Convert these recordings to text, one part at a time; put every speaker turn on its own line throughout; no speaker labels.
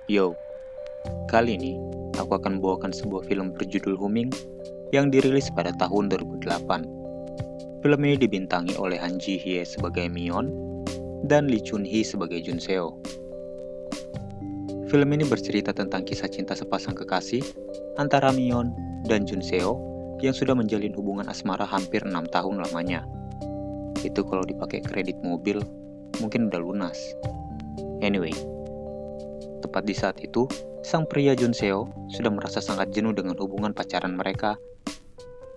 Yo, kali ini aku akan membawakan sebuah film berjudul Humming yang dirilis pada tahun 2008. Film ini dibintangi oleh Han Ji Hye sebagai Myeon dan Lee Chun Hee sebagai Jun Seo. Film ini bercerita tentang kisah cinta sepasang kekasih antara Myeon dan Jun Seo yang sudah menjalin hubungan asmara hampir 6 tahun lamanya. Itu kalau dipakai kredit mobil, mungkin udah lunas. Anyway, tepat di saat itu, sang pria Jun Seo sudah merasa sangat jenuh dengan hubungan pacaran mereka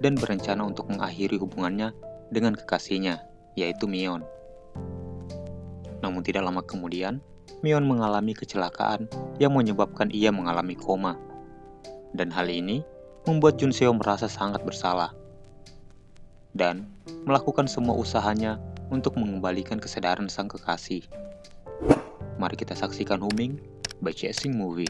dan berencana untuk mengakhiri hubungannya dengan kekasihnya, yaitu Myeon. Namun tidak lama kemudian, Myeon mengalami kecelakaan yang menyebabkan ia mengalami koma. Dan hal ini membuat Jun Seo merasa sangat bersalah dan melakukan semua usahanya untuk mengembalikan kesadaran sang kekasih. Mari kita saksikan Humming by Chasing Movie.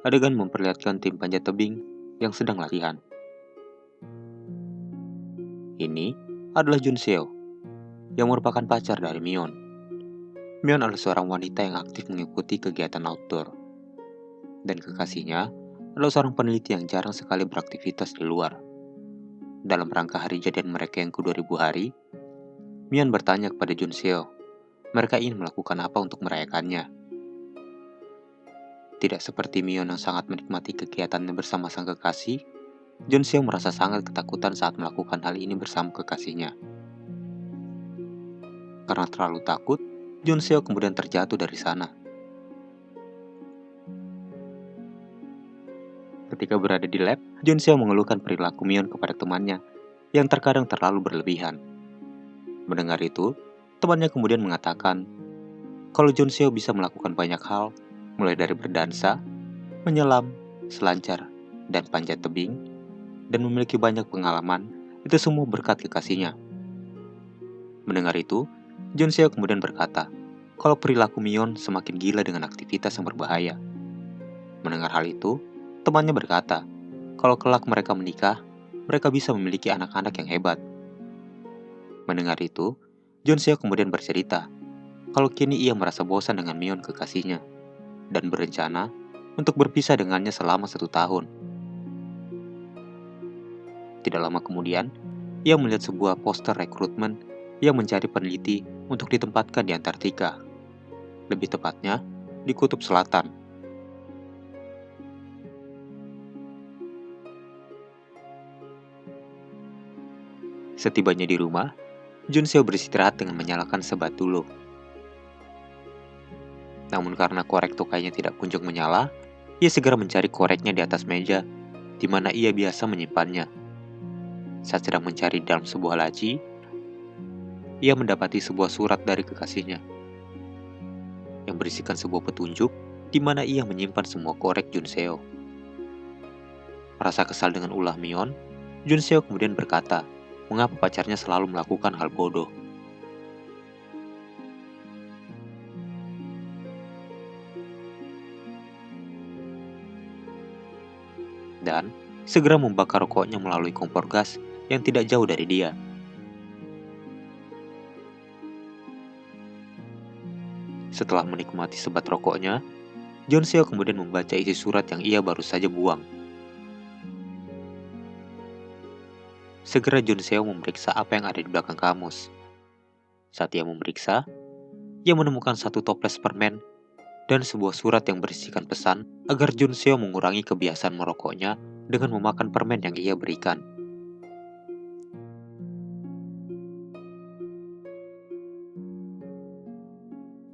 Adegan memperlihatkan tim panjat tebing yang sedang latihan. Ini adalah Jun Seo, yang merupakan pacar dari Myeon. Myeon adalah seorang wanita yang aktif mengikuti kegiatan outdoor. Dan kekasihnya adalah seorang peneliti yang jarang sekali beraktivitas di luar. Dalam rangka hari jadian mereka yang ke-2000 hari, Myeon bertanya kepada Jun Seo, mereka ingin melakukan apa untuk merayakannya. Tidak seperti Myeon yang sangat menikmati kegiatannya bersama sang kekasih, Jun Seo merasa sangat ketakutan saat melakukan hal ini bersama kekasihnya. Karena terlalu takut, Jun Seo kemudian terjatuh dari sana. Ketika berada di lab, Jun Seo mengeluhkan perilaku Myeon kepada temannya yang terkadang terlalu berlebihan. Mendengar itu, temannya kemudian mengatakan kalau Jun Seo bisa melakukan banyak hal, mulai dari berdansa, menyelam, selancar, dan panjat tebing, dan memiliki banyak pengalaman, itu semua berkat kekasihnya. Mendengar itu, Jun Seo kemudian berkata, kalau perilaku Myeon semakin gila dengan aktivitas yang berbahaya. Mendengar hal itu, temannya berkata, kalau kelak mereka menikah, mereka bisa memiliki anak-anak yang hebat. Mendengar itu, Jun Seo kemudian bercerita, kalau kini ia merasa bosan dengan Myeon kekasihnya, dan berencana untuk berpisah dengannya selama 1 tahun. Tidak lama kemudian, ia melihat sebuah poster rekrutmen yang mencari peneliti untuk ditempatkan di Antartika. Lebih tepatnya, di Kutub Selatan. Setibanya di rumah, Jun Seo beristirahat dengan menyalakan sebat dulu. Namun karena korek tokainya tidak kunjung menyala, ia segera mencari koreknya di atas meja, di mana ia biasa menyimpannya. Saat sedang mencari dalam sebuah laci, ia mendapati sebuah surat dari kekasihnya, yang berisikan sebuah petunjuk, di mana ia menyimpan semua korek Jun Seo. Merasa kesal dengan ulah Myeon, Jun Seo kemudian berkata, mengapa pacarnya selalu melakukan hal bodoh. Dan segera membakar rokoknya melalui kompor gas yang tidak jauh dari dia. Setelah menikmati sebat rokoknya, Jun Seo kemudian membaca isi surat yang ia baru saja buang. Segera Jun Seo memeriksa apa yang ada di belakang kamus. Saat ia memeriksa, ia menemukan satu toples permen dan sebuah surat yang berisikan pesan agar Jun Seo mengurangi kebiasaan merokoknya dengan memakan permen yang ia berikan.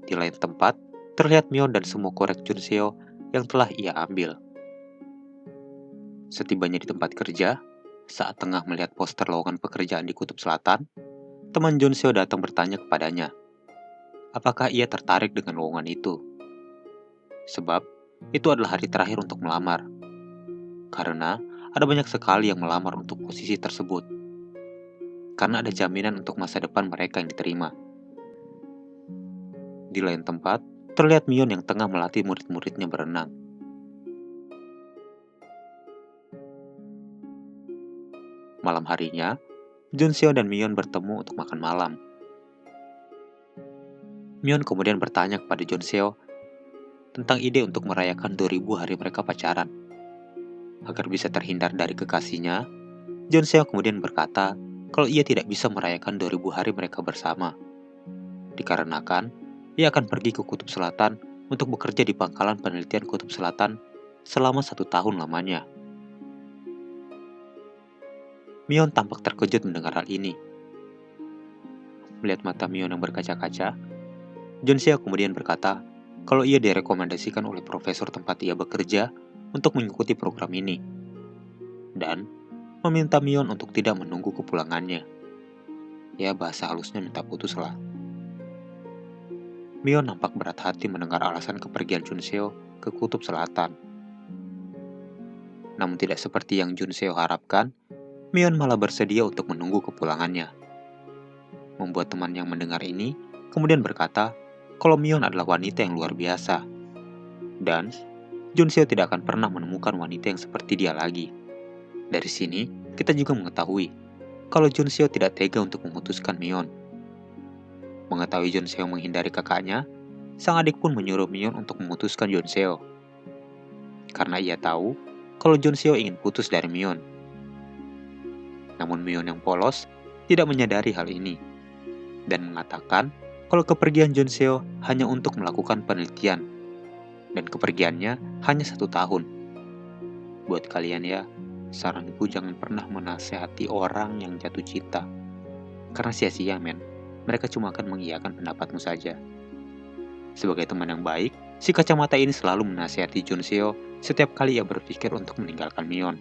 Di lain tempat, terlihat Myeon dan semua korek Jun Seo yang telah ia ambil. Setibanya di tempat kerja, saat tengah melihat poster lowongan pekerjaan di Kutub Selatan, teman Jun Seo datang bertanya kepadanya, apakah ia tertarik dengan lowongan itu? Sebab, itu adalah hari terakhir untuk melamar. Karena ada banyak sekali yang melamar untuk posisi tersebut. Karena ada jaminan untuk masa depan mereka yang diterima. Di lain tempat, terlihat Myeon yang tengah melatih murid-muridnya berenang. Malam harinya, Junseo dan Myeon bertemu untuk makan malam. Myeon kemudian bertanya kepada Junseo tentang ide untuk merayakan 2000 hari mereka pacaran. Agar bisa terhindar dari kekasihnya, Junseo kemudian berkata kalau ia tidak bisa merayakan 2000 hari mereka bersama. Dikarenakan, ia akan pergi ke Kutub Selatan untuk bekerja di pangkalan penelitian Kutub Selatan selama 1 tahun lamanya. Myeon tampak terkejut mendengar hal ini. Melihat mata Myeon yang berkaca-kaca, Junseo kemudian berkata kalau ia direkomendasikan oleh profesor tempat ia bekerja untuk mengikuti program ini, dan meminta Myeon untuk tidak menunggu kepulangannya. Ya, bahasa halusnya minta putus lah. Myeon nampak berat hati mendengar alasan kepergian Junseo ke Kutub Selatan. Namun tidak seperti yang Junseo harapkan, Myeon malah bersedia untuk menunggu kepulangannya. Membuat teman yang mendengar ini kemudian berkata kalau Myeon adalah wanita yang luar biasa. Dan Junseo tidak akan pernah menemukan wanita yang seperti dia lagi. Dari sini, kita juga mengetahui kalau Junseo tidak tega untuk memutuskan Myeon. Mengetahui Junseo menghindari kakaknya, sang adik pun menyuruh Myeon untuk memutuskan Junseo. Karena ia tahu kalau Junseo ingin putus dari Myeon. Namun Myeon yang polos tidak menyadari hal ini dan mengatakan kalau kepergian Junseo hanya untuk melakukan penelitian dan kepergiannya hanya 1 tahun. Buat kalian ya, saranku jangan pernah menasehati orang yang jatuh cinta. Karena sia-sia men, mereka cuma akan mengiyakan pendapatmu saja. Sebagai teman yang baik, si kacamata ini selalu menasehati Junseo setiap kali ia berpikir untuk meninggalkan Myeon.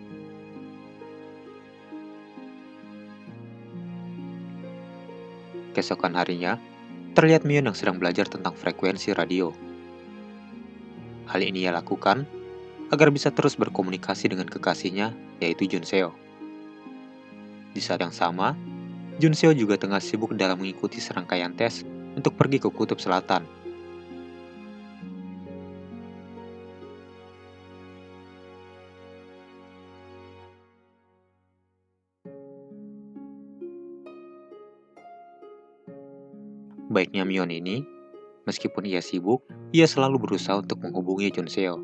Keesokan harinya, terlihat Myeon yang sedang belajar tentang frekuensi radio. Hal ini ia lakukan agar bisa terus berkomunikasi dengan kekasihnya, yaitu Junseo. Di saat yang sama, Junseo juga tengah sibuk dalam mengikuti serangkaian tes untuk pergi ke Kutub Selatan. Baiknya Myeon ini, meskipun ia sibuk, ia selalu berusaha untuk menghubungi Junseo.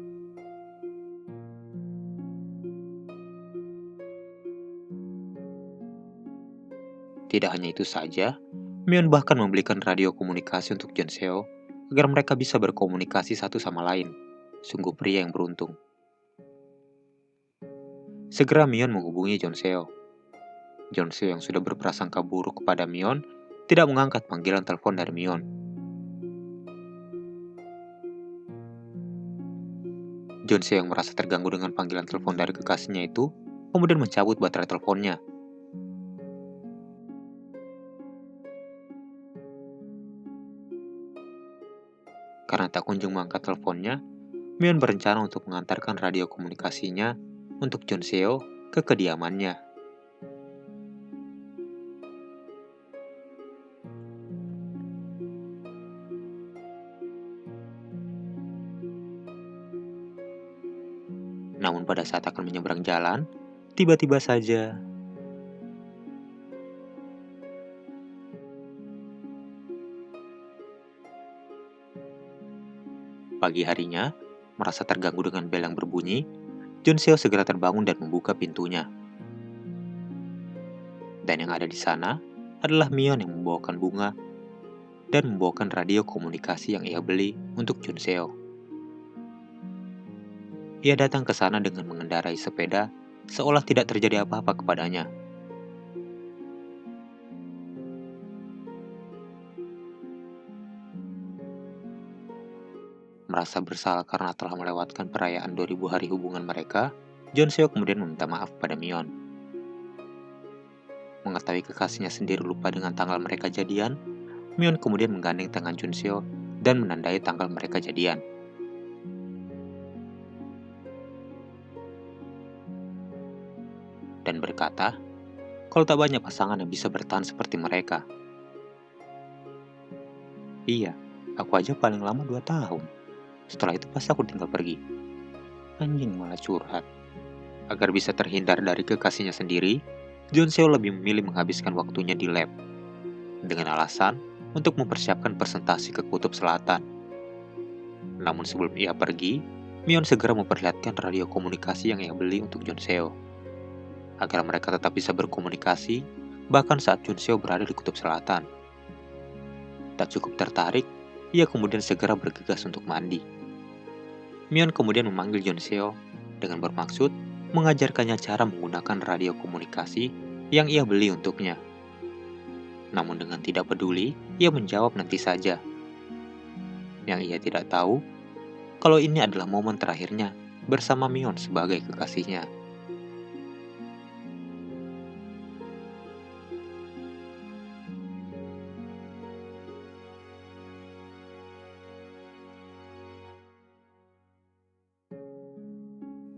Tidak hanya itu saja, Myeon bahkan membelikan radio komunikasi untuk Junseo agar mereka bisa berkomunikasi satu sama lain. Sungguh pria yang beruntung. Segera Myeon menghubungi Junseo. Junseo yang sudah berprasangka buruk kepada Myeon tidak mengangkat panggilan telepon dari Myeon. Junseo yang merasa terganggu dengan panggilan telepon dari kekasihnya itu kemudian mencabut baterai teleponnya. Karena tak kunjung mengangkat teleponnya, Myeon berencana untuk mengantarkan radio komunikasinya untuk Junseo ke kediamannya. Namun pada saat akan menyeberang jalan, tiba-tiba saja pagi harinya, merasa terganggu dengan bel yang berbunyi, Junseo segera terbangun dan membuka pintunya. Dan yang ada di sana adalah Myeon yang membawakan bunga dan membawakan radio komunikasi yang ia beli untuk Junseo. Ia datang ke sana dengan mengendarai sepeda, seolah tidak terjadi apa-apa kepadanya. Merasa bersalah karena telah melewatkan perayaan 2000 hari hubungan mereka, Junseo kemudian meminta maaf pada Myeon. Mengetahui kekasihnya sendiri lupa dengan tanggal mereka jadian, Myeon kemudian menggandeng tangan Junseo dan menandai tanggal mereka jadian. Dan berkata, kalau tak banyak pasangan yang bisa bertahan seperti mereka. Iya, aku aja paling lama 2 tahun. Setelah itu pasti aku tinggal pergi. Anjing malah curhat. Agar bisa terhindar dari kekasihnya sendiri, Jun Seo lebih memilih menghabiskan waktunya di lab, dengan alasan untuk mempersiapkan presentasi ke Kutub Selatan. Namun sebelum ia pergi, Mion segera memperlihatkan radio komunikasi yang ia beli untuk Jun Seo, agar mereka tetap bisa berkomunikasi, bahkan saat Jun Seo berada di Kutub Selatan. Tak cukup tertarik, ia kemudian segera bergegas untuk mandi. Mion kemudian memanggil Jun Seo dengan bermaksud mengajarkannya cara menggunakan radio komunikasi yang ia beli untuknya. Namun dengan tidak peduli, ia menjawab nanti saja. Yang ia tidak tahu, kalau ini adalah momen terakhirnya bersama Mion sebagai kekasihnya.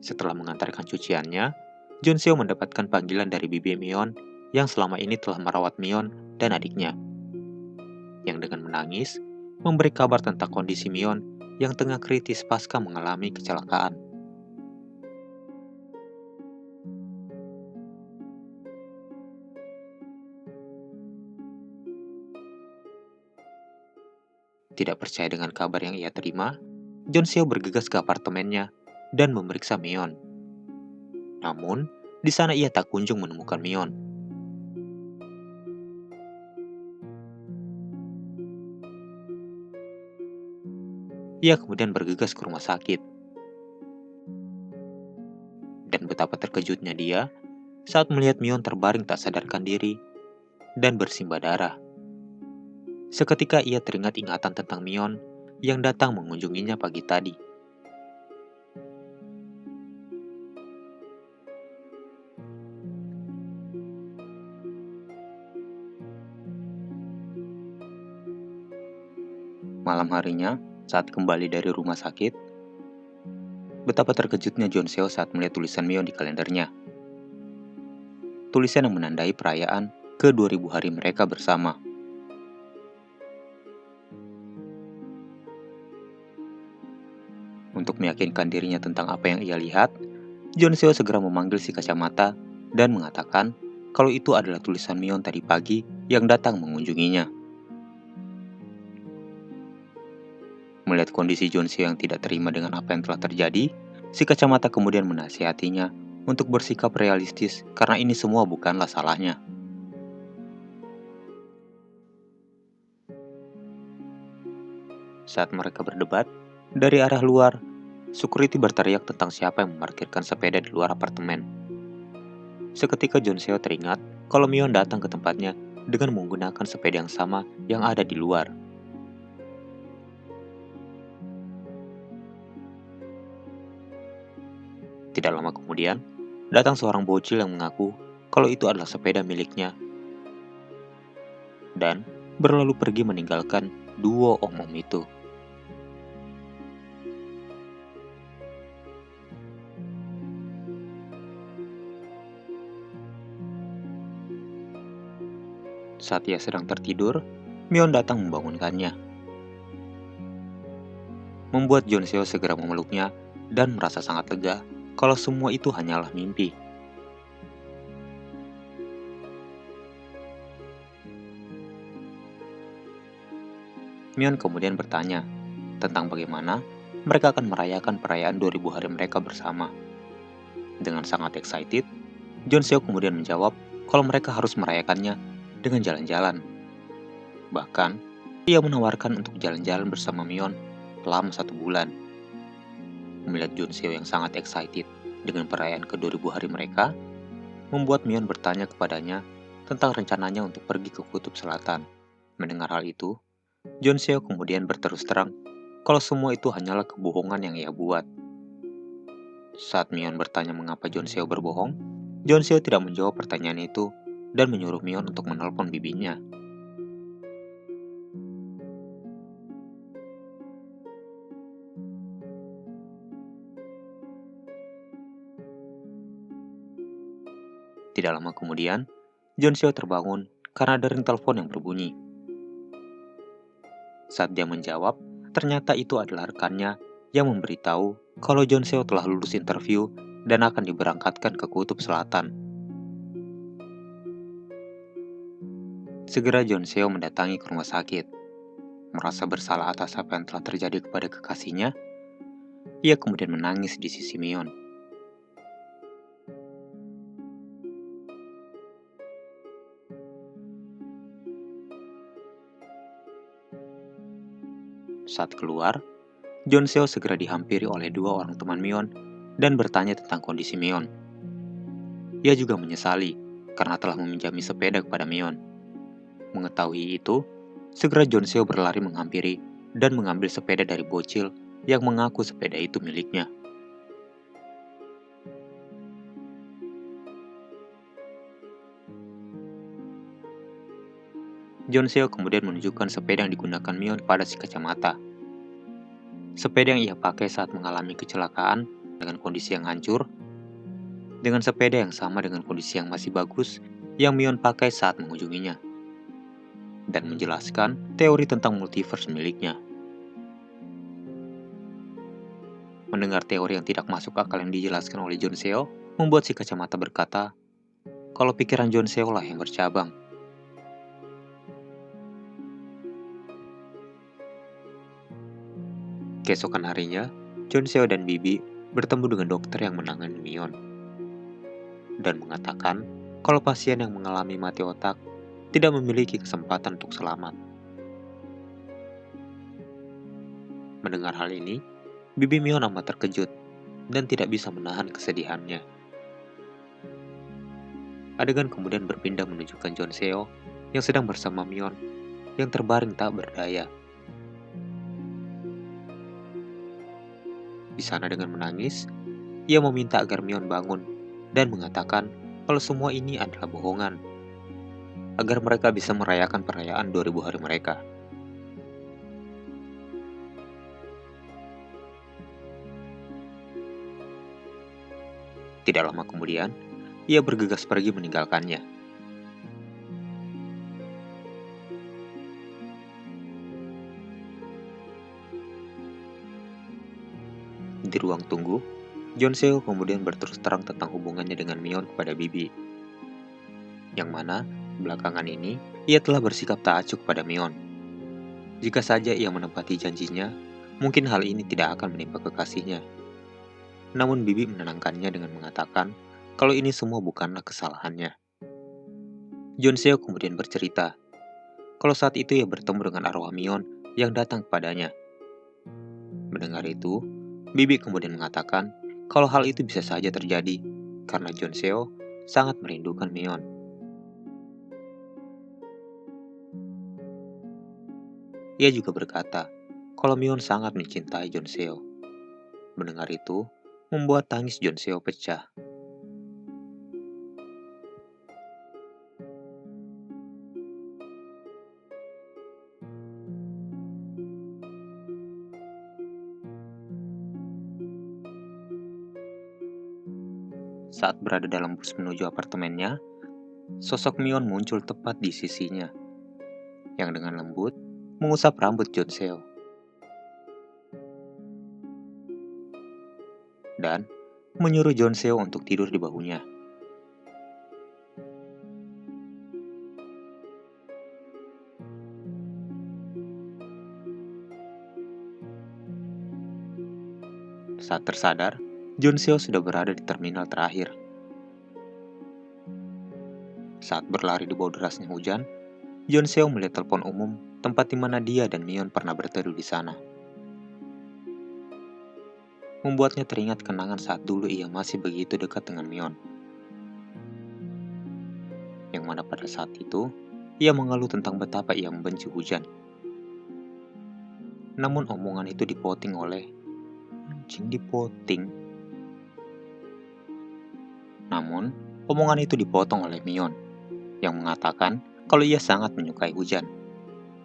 Setelah mengantarkan cuciannya, Jun Seo mendapatkan panggilan dari bibi Mion yang selama ini telah merawat Mion dan adiknya. Yang dengan menangis, memberi kabar tentang kondisi Mion yang tengah kritis pasca mengalami kecelakaan. Tidak percaya dengan kabar yang ia terima, Jun Seo bergegas ke apartemennya dan memeriksa Mion. Namun, di sana ia tak kunjung menemukan Mion. Ia kemudian bergegas ke rumah sakit. Dan betapa terkejutnya dia saat melihat Mion terbaring tak sadarkan diri dan bersimbah darah. Seketika ia teringat ingatan tentang Mion yang datang mengunjunginya pagi tadi. Malam harinya, saat kembali dari rumah sakit, betapa terkejutnya Jun Seo saat melihat tulisan Mion di kalendernya. Tulisan yang menandai perayaan ke 2000 hari mereka bersama. Untuk meyakinkan dirinya tentang apa yang ia lihat, Jun Seo segera memanggil si kacamata dan mengatakan kalau itu adalah tulisan Mion tadi pagi yang datang mengunjunginya. Melihat kondisi Jun Seo yang tidak terima dengan apa yang telah terjadi, si kacamata kemudian menasihatinya untuk bersikap realistis karena ini semua bukanlah salahnya. Saat mereka berdebat, dari arah luar, security berteriak tentang siapa yang memarkirkan sepeda di luar apartemen. Seketika Jun Seo teringat kalau Mion datang ke tempatnya dengan menggunakan sepeda yang sama yang ada di luar. Tidak lama kemudian, datang seorang bocil yang mengaku kalau itu adalah sepeda miliknya dan berlalu pergi meninggalkan duo om-om itu. Saat ia sedang tertidur, Mion datang membangunkannya. Membuat Jun Seo segera memeluknya dan merasa sangat lega kalau semua itu hanyalah mimpi. Mion kemudian bertanya tentang bagaimana mereka akan merayakan perayaan 2000 hari mereka bersama. Dengan sangat excited, Jun Seo kemudian menjawab kalau mereka harus merayakannya dengan jalan-jalan. Bahkan, ia menawarkan untuk jalan-jalan bersama Mion selama 1 bulan. Melihat Jun Seo yang sangat excited dengan perayaan ke 2000 hari mereka, membuat Mion bertanya kepadanya tentang rencananya untuk pergi ke Kutub Selatan. Mendengar hal itu, Jun Seo kemudian berterus terang kalau semua itu hanyalah kebohongan yang ia buat. Saat Mion bertanya mengapa Jun Seo berbohong, Jun Seo tidak menjawab pertanyaan itu dan menyuruh Mion untuk menelpon bibinya. Tidak lama kemudian, Jun Seo terbangun karena ada ring telepon yang berbunyi. Saat dia menjawab, ternyata itu adalah rekannya yang memberitahu kalau Jun Seo telah lulus interview dan akan diberangkatkan ke Kutub Selatan. Segera John Seo mendatangi ke rumah sakit. Merasa bersalah atas apa yang telah terjadi kepada kekasihnya, ia kemudian menangis di sisi Myeon. Saat keluar, John Seo segera dihampiri oleh dua orang teman Myeon dan bertanya tentang kondisi Myeon. Ia juga menyesali karena telah meminjami sepeda kepada Myeon. Mengetahui itu, segera John Seo berlari menghampiri dan mengambil sepeda dari bocil yang mengaku sepeda itu miliknya. John Seo kemudian menunjukkan sepeda yang digunakan Myeon kepada si kacamata. Sepeda yang ia pakai saat mengalami kecelakaan dengan kondisi yang hancur, dengan sepeda yang sama dengan kondisi yang masih bagus yang Myeon pakai saat mengunjunginya, dan menjelaskan teori tentang multiverse miliknya. Mendengar teori yang tidak masuk akal yang dijelaskan oleh John Seo, membuat si kacamata berkata, kalau pikiran John Seo lah yang bercabang. Keesokan harinya, John Seo dan Bibi bertemu dengan dokter yang menangani Myeon dan mengatakan kalau pasien yang mengalami mati otak tidak memiliki kesempatan untuk selamat. Mendengar hal ini, Bibi Myeon amat terkejut dan tidak bisa menahan kesedihannya. Adegan kemudian berpindah menunjukkan John Seo yang sedang bersama Myeon yang terbaring tak berdaya. Di sana dengan menangis, ia meminta agar Myeon bangun dan mengatakan kalau semua ini adalah bohongan, agar mereka bisa merayakan perayaan 2000 hari mereka. Tidak lama kemudian, ia bergegas pergi meninggalkannya. Di ruang tunggu, John Seo kemudian berterus terang tentang hubungannya dengan Myeon kepada Bibi. Yang mana, belakangan ini, ia telah bersikap tak acuh pada Myeon. Jika saja ia menepati janjinya, mungkin hal ini tidak akan menimpa kekasihnya. Namun Bibi menenangkannya dengan mengatakan kalau ini semua bukanlah kesalahannya. John Seo kemudian bercerita kalau saat itu ia bertemu dengan arwah Myeon yang datang kepadanya. Mendengar itu, Bibi kemudian mengatakan kalau hal itu bisa saja terjadi karena John Seo sangat merindukan Myeon. Ia juga berkata kalau Myeon sangat mencintai John Seo. Mendengar itu, membuat tangis John Seo pecah. Saat berada dalam bus menuju apartemennya, sosok Myeon muncul tepat di sisinya, yang dengan lembut mengusap rambut John Seo. Dan menyuruh John Seo untuk tidur di bahunya. Saat tersadar, John Seo sudah berada di terminal terakhir. Saat berlari di bawah derasnya hujan, John Seo melihat telepon umum tempat di mana dia dan Myeon pernah berteduh di sana. Membuatnya teringat kenangan saat dulu ia masih begitu dekat dengan Myeon. Yang mana pada saat itu, ia mengeluh tentang betapa ia membenci hujan. Namun omongan itu dipotong oleh Namun, omongan itu dipotong oleh Myeon yang mengatakan kalau ia sangat menyukai hujan.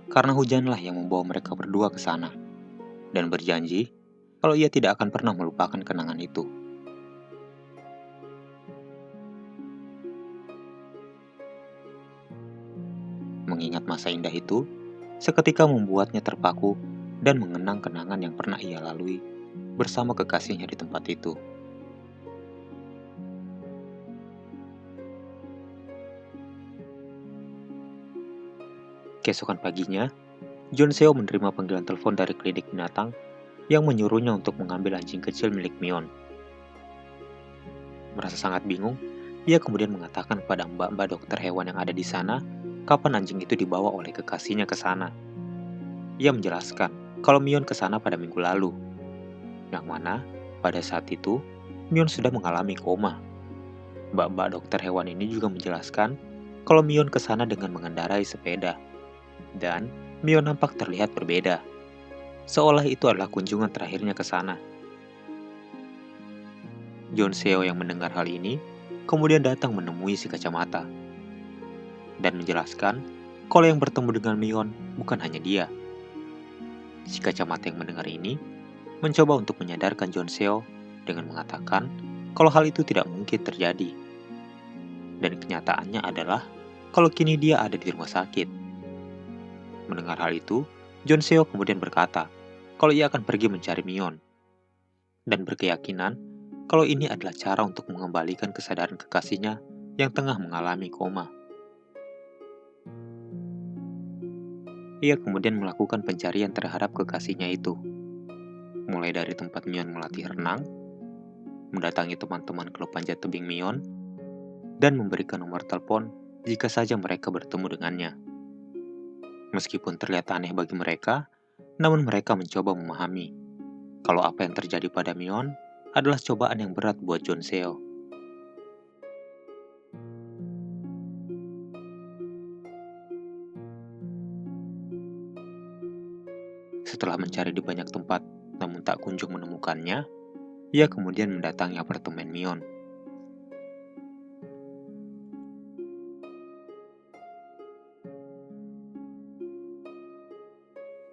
Karena hujanlah yang membawa mereka berdua ke sana dan berjanji kalau ia tidak akan pernah melupakan kenangan itu. Mengingat masa indah itu, seketika membuatnya terpaku dan mengenang kenangan yang pernah ia lalui bersama kekasihnya di tempat itu. Keesokan paginya, John Seo menerima panggilan telepon dari klinik binatang yang menyuruhnya untuk mengambil anjing kecil milik Mion. Merasa sangat bingung, ia kemudian mengatakan kepada mbak-mbak dokter hewan yang ada di sana kapan anjing itu dibawa oleh kekasihnya ke sana. Ia menjelaskan kalau Mion ke sana pada minggu lalu, yang mana pada saat itu Mion sudah mengalami koma. Mbak-mbak dokter hewan ini juga menjelaskan kalau Mion ke sana dengan mengendarai sepeda, dan Mion nampak terlihat berbeda, seolah itu adalah kunjungan terakhirnya ke sana. John Seo yang mendengar hal ini kemudian datang menemui si kacamata dan menjelaskan kalau yang bertemu dengan Mion bukan hanya dia. Si kacamata yang mendengar ini mencoba untuk menyadarkan John Seo dengan mengatakan kalau hal itu tidak mungkin terjadi. Dan kenyataannya adalah kalau kini dia ada di rumah sakit. Mendengar hal itu, John Seo kemudian berkata kalau ia akan pergi mencari Mion dan berkeyakinan kalau ini adalah cara untuk mengembalikan kesadaran kekasihnya yang tengah mengalami koma. Ia kemudian melakukan pencarian terhadap kekasihnya itu, mulai dari tempat Mion melatih renang, mendatangi teman-teman klub panjat tebing Mion, dan memberikan nomor telepon jika saja mereka bertemu dengannya. Meskipun terlihat aneh bagi mereka, namun mereka mencoba memahami kalau apa yang terjadi pada Mion adalah cobaan yang berat buat John Seo. Setelah mencari di banyak tempat namun tak kunjung menemukannya, ia kemudian mendatangi apartemen Mion.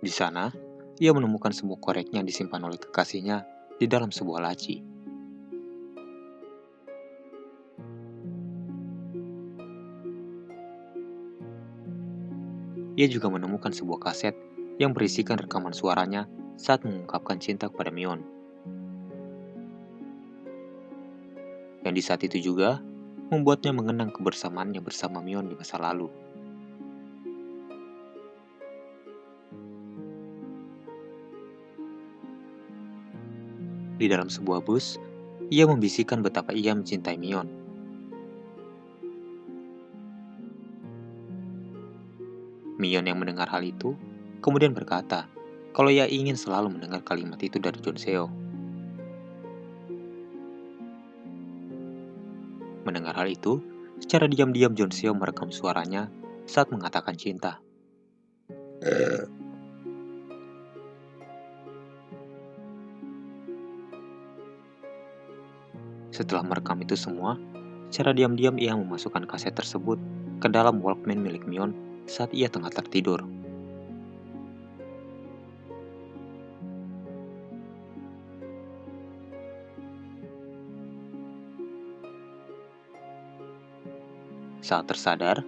Di sana, ia menemukan semua koreknya yang disimpan oleh kekasihnya di dalam sebuah laci. Ia juga menemukan sebuah kaset yang berisikan rekaman suaranya saat mengungkapkan cinta kepada Mion. Yang di saat itu juga membuatnya mengenang kebersamaannya bersama Mion di masa lalu. Di dalam sebuah bus, ia membisikkan betapa ia mencintai Mion. Mion yang mendengar hal itu, kemudian berkata kalau ia ingin selalu mendengar kalimat itu dari John Seo. Mendengar hal itu, secara diam-diam John Seo merekam suaranya saat mengatakan cinta. Setelah merekam itu semua, secara diam-diam ia memasukkan kaset tersebut ke dalam Walkman milik Mion saat ia tengah tertidur. Saat tersadar,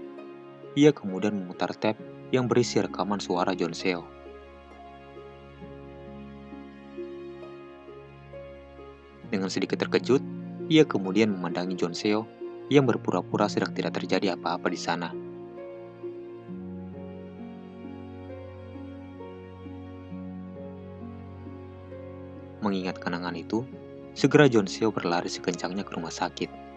ia kemudian memutar tape yang berisi rekaman suara John Seo. Dengan sedikit terkejut, ia kemudian memandangi John Seo yang berpura-pura sedang tidak terjadi apa-apa di sana. Mengingat kenangan itu, segera John Seo berlari sekencangnya ke rumah sakit.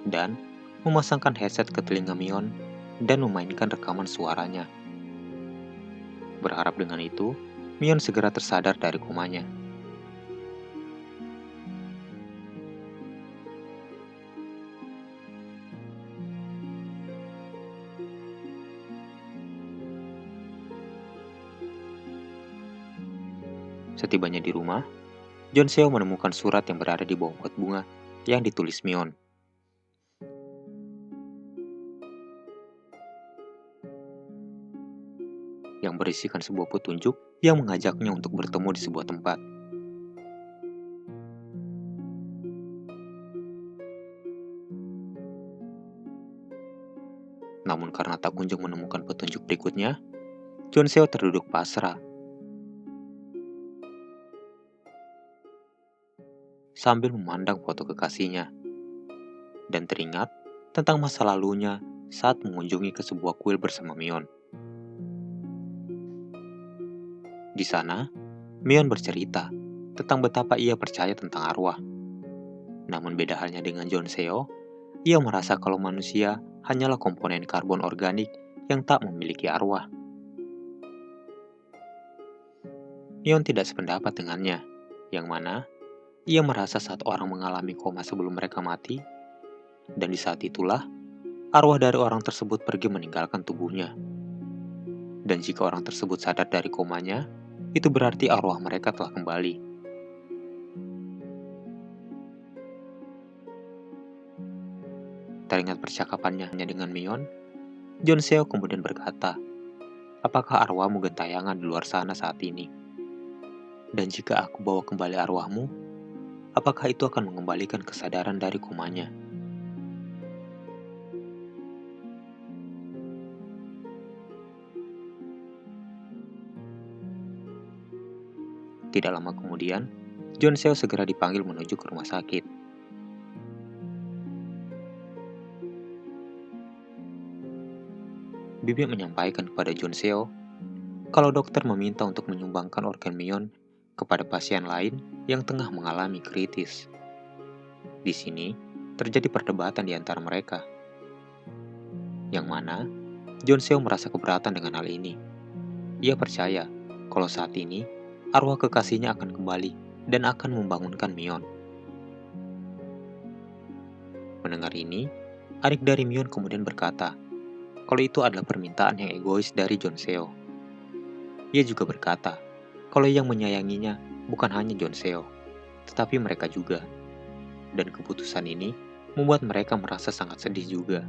Dan memasangkan headset ke telinga Mion dan memainkan rekaman suaranya. Berharap dengan itu, Mion segera tersadar dari komanya. Setibanya di rumah, John Seo menemukan surat yang berada di bawah pot bunga yang ditulis Mion. Yang berisikan sebuah petunjuk yang mengajaknya untuk bertemu di sebuah tempat. Namun karena tak kunjung menemukan petunjuk berikutnya, John Seo terduduk pasrah sambil memandang foto kekasihnya. dan teringat tentang masa lalunya saat mengunjungi ke sebuah kuil bersama Mion. Di sana, Mion bercerita tentang betapa ia percaya tentang arwah. Namun beda halnya dengan Jonseo, ia merasa kalau manusia hanyalah komponen karbon organik yang tak memiliki arwah. Mion tidak sependapat dengannya, yang mana ia merasa saat orang mengalami koma sebelum mereka mati, dan di saat itulah arwah dari orang tersebut pergi meninggalkan tubuhnya. Dan jika orang tersebut sadar dari komanya, itu berarti arwah mereka telah kembali. Teringat percakapannya dengan Mion, Jonseo kemudian berkata, "Apakah arwahmu gentayangan di luar sana saat ini? Dan jika aku bawa kembali arwahmu, apakah itu akan mengembalikan kesadaran dari komanya?" Tidak lama kemudian, Jonseo segera dipanggil menuju ke rumah sakit. Bibi menyampaikan kepada Jonseo kalau dokter meminta untuk menyumbangkan organ Mion kepada pasien lain yang tengah mengalami kritis. Di sini, terjadi perdebatan di antara mereka, yang mana Jonseo merasa keberatan dengan hal ini. Ia percaya kalau saat ini arwah kekasihnya akan kembali dan akan membangunkan Mion. Mendengar ini, adik dari Mion kemudian berkata kalau itu adalah permintaan yang egois dari Jonseo. Ia juga berkata kalau yang menyayanginya bukan hanya Jonseo, tetapi mereka juga. Dan keputusan ini membuat mereka merasa sangat sedih juga.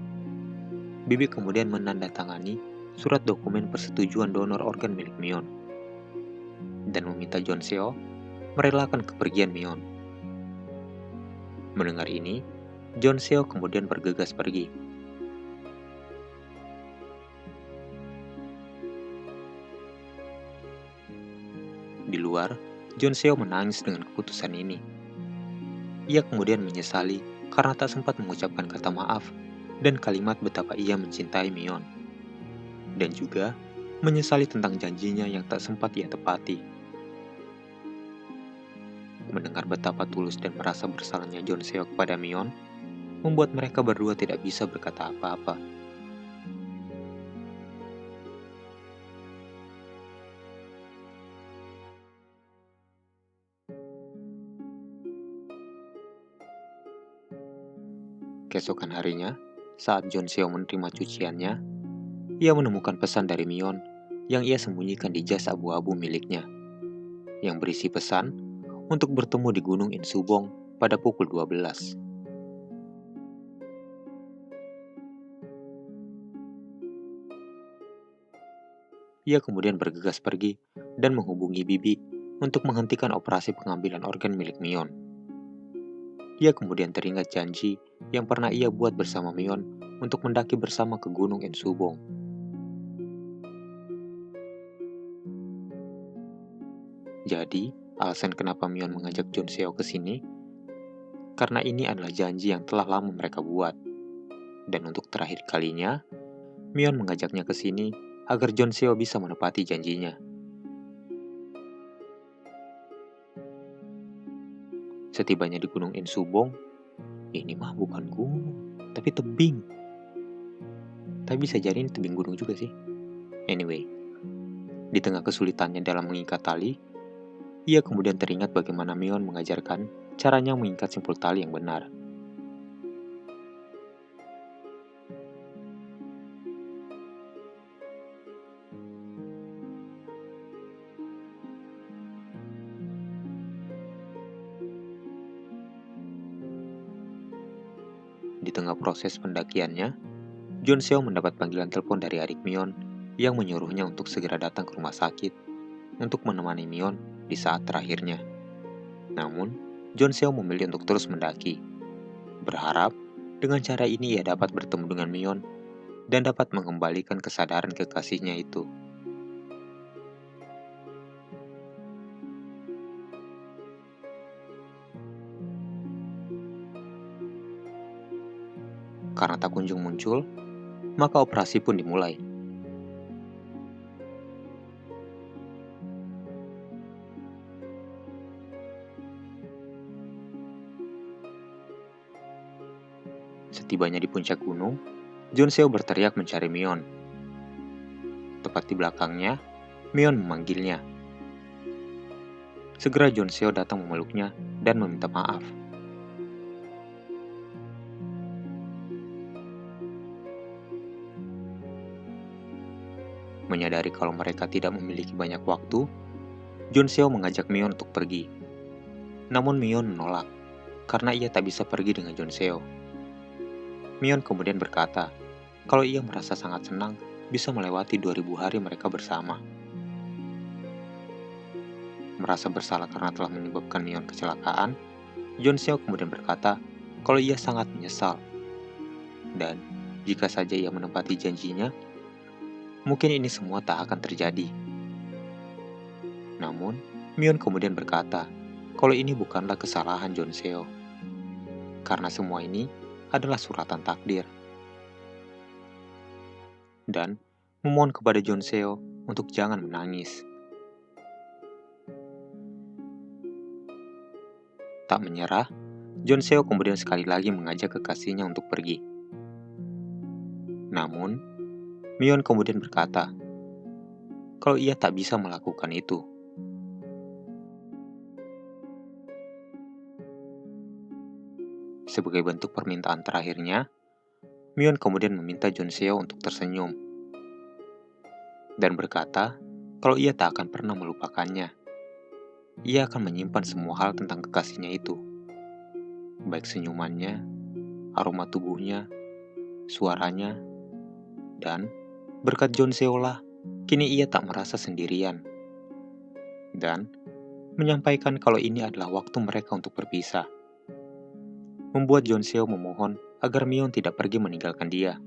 Bibi kemudian menandatangani surat dokumen persetujuan donor organ milik Mion dan meminta Jonseo merelakan kepergian Mion. Mendengar ini, Jonseo kemudian bergegas pergi. Di luar, Jonseo menangis dengan keputusan ini. Ia kemudian menyesali karena tak sempat mengucapkan kata maaf dan kalimat betapa ia mencintai Mion. Dan juga menyesali tentang janjinya yang tak sempat ia tepati. Mendengar betapa tulus dan merasa bersalahnya Jonseo kepada Mion, membuat mereka berdua tidak bisa berkata apa-apa. Keesokan harinya, saat Jonseo menerima cuciannya, ia menemukan pesan dari Mion yang ia sembunyikan di jas abu-abu miliknya, yang berisi pesan untuk bertemu di Gunung Insubong pada pukul 12. Ia kemudian bergegas pergi dan menghubungi Bibi untuk menghentikan operasi pengambilan organ milik Mion. Ia kemudian teringat janji yang pernah ia buat bersama Mion untuk mendaki bersama ke Gunung Insubong. Jadi, alasan kenapa Mion mengajak Jonseo ke sini karena ini adalah janji yang telah lama mereka buat. Dan untuk terakhir kalinya, Mion mengajaknya ke sini agar Jonseo bisa menepati janjinya. Setibanya di Gunung Insubong, ini mah bukan gunung, tapi tebing. Tapi bisa jadi ini tebing gunung juga sih. Anyway, di tengah kesulitannya dalam mengikat tali, ia kemudian teringat bagaimana Mion mengajarkan caranya mengikat simpul tali yang benar. Di tengah proses pendakiannya, Jonseo mendapat panggilan telepon dari adik Mion yang menyuruhnya untuk segera datang ke rumah sakit untuk menemani Mion di saat terakhirnya. Namun, Jonseo memilih untuk terus mendaki, berharap dengan cara ini ia dapat bertemu dengan Mion dan dapat mengembalikan kesadaran kekasihnya itu. Karena tak kunjung muncul, maka operasi pun dimulai. Setibanya di puncak gunung, Jonseo berteriak mencari Mion. Tepat di belakangnya, Mion memanggilnya. Segera Jonseo datang memeluknya dan meminta maaf. Menyadari kalau mereka tidak memiliki banyak waktu, Jonseo mengajak Mion untuk pergi. Namun Mion menolak, karena ia tak bisa pergi dengan Jonseo. Mion kemudian berkata, kalau ia merasa sangat senang bisa melewati 2000 hari mereka bersama. Merasa bersalah karena telah menyebabkan Mion kecelakaan, Jonseo kemudian berkata kalau ia sangat menyesal. Dan jika saja ia menepati janjinya, mungkin ini semua tak akan terjadi. Namun, Mion kemudian berkata kalau ini bukanlah kesalahan Jonseo, karena semua ini adalah suratan takdir. Dan memohon kepada Jonseo untuk jangan menangis. Tak menyerah, Jonseo kemudian sekali lagi mengajak kekasihnya untuk pergi. Namun, Mion kemudian berkata kalau ia tak bisa melakukan itu. Sebagai bentuk permintaan terakhirnya, Mion kemudian meminta Jonseo untuk tersenyum dan berkata kalau ia tak akan pernah melupakannya. Ia akan menyimpan semua hal tentang kekasihnya itu, baik senyumannya, aroma tubuhnya, suaranya, dan berkat Jonseo lah, kini ia tak merasa sendirian. Dan menyampaikan kalau ini adalah waktu mereka untuk berpisah. Membuat Jonseo memohon agar Mion tidak pergi meninggalkan dia.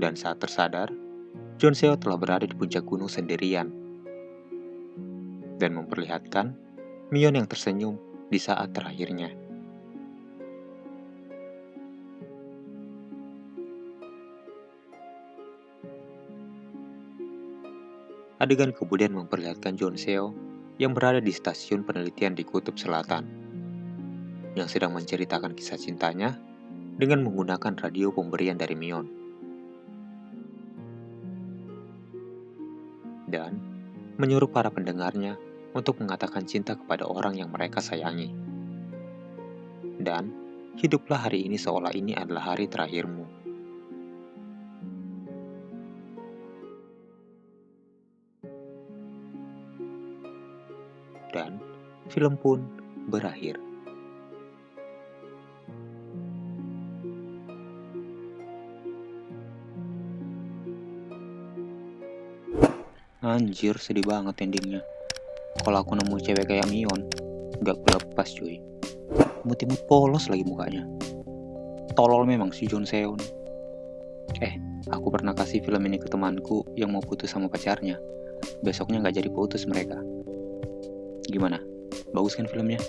Dan saat tersadar, Jonseo telah berada di puncak gunung sendirian dan memperlihatkan Mion yang tersenyum di saat terakhirnya. Adegan kemudian memperlihatkan Jonseo yang berada di stasiun penelitian di Kutub Selatan, yang sedang menceritakan kisah cintanya dengan menggunakan radio pemberian dari Mion. Dan menyuruh para pendengarnya untuk mengatakan cinta kepada orang yang mereka sayangi. Dan hiduplah hari ini seolah ini adalah hari terakhirmu. Dan film pun berakhir. Anjir, sedih banget endingnya. Kalau aku nemu cewek kayak Mion, gak kulepas cuy. Imut-imut polos lagi mukanya. Tolol memang si Jonseo nih. Aku pernah kasih film ini ke temanku yang mau putus sama pacarnya. Besoknya gak jadi putus mereka. Gimana? Bagus kan filmnya?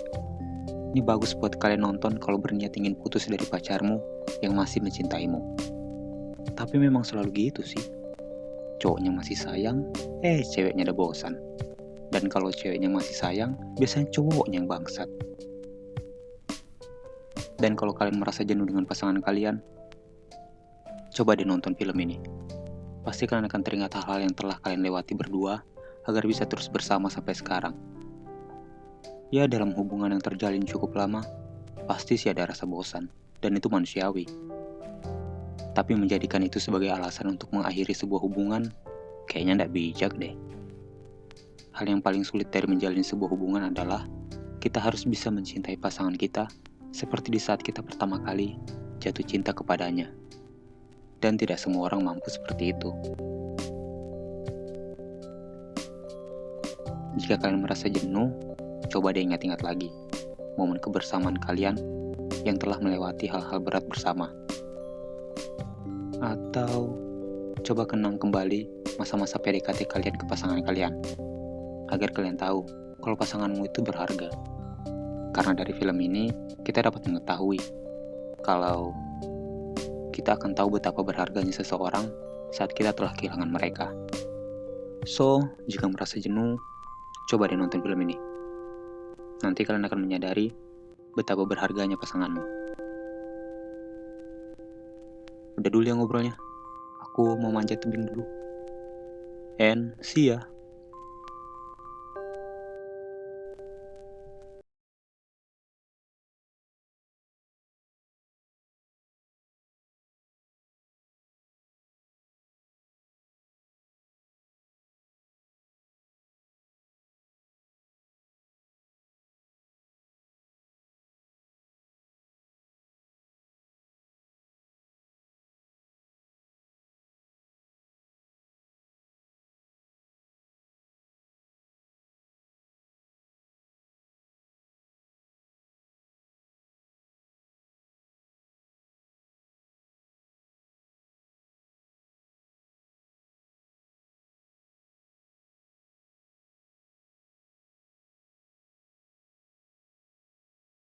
Ini bagus buat kalian nonton kalau berniat ingin putus dari pacarmu yang masih mencintaimu. Tapi memang selalu gitu sih. Cowoknya masih sayang, ceweknya udah bosan. Dan kalau ceweknya masih sayang, biasanya cowoknya yang bangsat. Dan kalau kalian merasa jenuh dengan pasangan kalian, coba deh nonton film ini. Pasti kalian akan teringat hal-hal yang telah kalian lewati berdua agar bisa terus bersama sampai sekarang. Ya, dalam hubungan yang terjalin cukup lama, pasti sih ada rasa bosan, dan itu manusiawi. Tapi menjadikan itu sebagai alasan untuk mengakhiri sebuah hubungan, kayaknya nggak bijak deh. Hal yang paling sulit dari menjalin sebuah hubungan adalah kita harus bisa mencintai pasangan kita seperti di saat kita pertama kali jatuh cinta kepadanya. Dan tidak semua orang mampu seperti itu. Jika kalian merasa jenuh, coba deh ingat-ingat lagi momen kebersamaan kalian yang telah melewati hal-hal berat bersama. Atau coba kenang kembali masa-masa PDKT kalian ke pasangan kalian. agar kalian tahu kalau pasanganmu itu berharga. Karena dari film ini, kita dapat mengetahui kalau kita akan tahu betapa berharganya seseorang saat kita telah kehilangan mereka. So, jika merasa jenuh, coba deh nonton film ini. Nanti kalian akan menyadari betapa berharganya pasanganmu. Udah dulu ya ngobrolnya. Aku mau manjat tebing dulu. And see ya.